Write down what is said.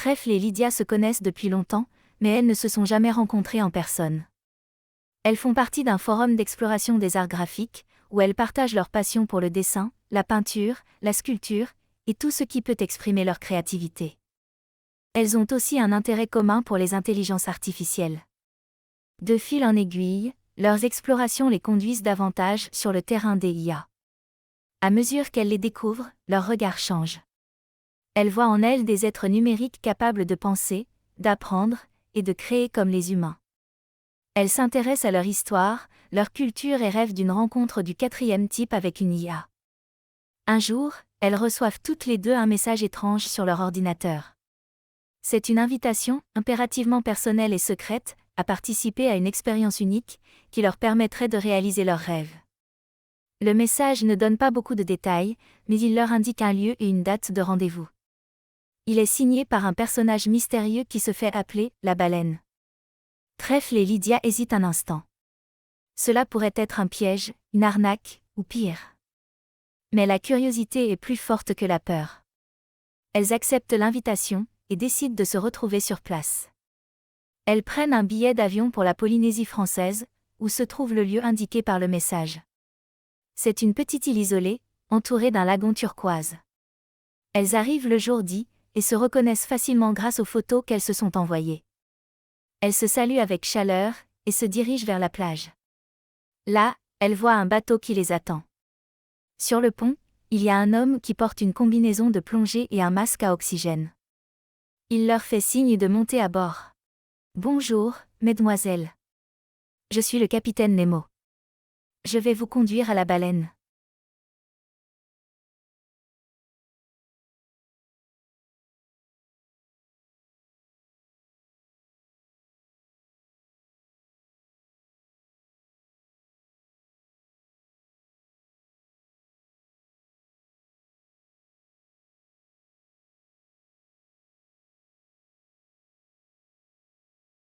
Trèfle et Lydia se connaissent depuis longtemps, mais elles ne se sont jamais rencontrées en personne. Elles font partie d'un forum d'exploration des arts graphiques, où elles partagent leur passion pour le dessin, la peinture, la sculpture, et tout ce qui peut exprimer leur créativité. Elles ont aussi un intérêt commun pour les intelligences artificielles. De fil en aiguille, leurs explorations les conduisent davantage sur le terrain des IA. À mesure qu'elles les découvrent, leur regard change. Elles voient en elles des êtres numériques capables de penser, d'apprendre, et de créer comme les humains. Elles s'intéressent à leur histoire, leur culture et rêvent d'une rencontre du 4e type avec une IA. Un jour, elles reçoivent toutes les deux un message étrange sur leur ordinateur. C'est une invitation, impérativement personnelle et secrète, à participer à une expérience unique, qui leur permettrait de réaliser leurs rêves. Le message ne donne pas beaucoup de détails, mais il leur indique un lieu et une date de rendez-vous. Il est signé par un personnage mystérieux qui se fait appeler la baleine. Trèfle et Lydia hésitent un instant. Cela pourrait être un piège, une arnaque, ou pire. Mais la curiosité est plus forte que la peur. Elles acceptent l'invitation, et décident de se retrouver sur place. Elles prennent un billet d'avion pour la Polynésie française, où se trouve le lieu indiqué par le message. C'est une petite île isolée, entourée d'un lagon turquoise. Elles arrivent le jour dit, et se reconnaissent facilement grâce aux photos qu'elles se sont envoyées. Elles se saluent avec chaleur, et se dirigent vers la plage. Là, elles voient un bateau qui les attend. Sur le pont, il y a un homme qui porte une combinaison de plongée et un masque à oxygène. Il leur fait signe de monter à bord. « Bonjour, mesdemoiselles. Je suis le capitaine Nemo. Je vais vous conduire à la baleine. »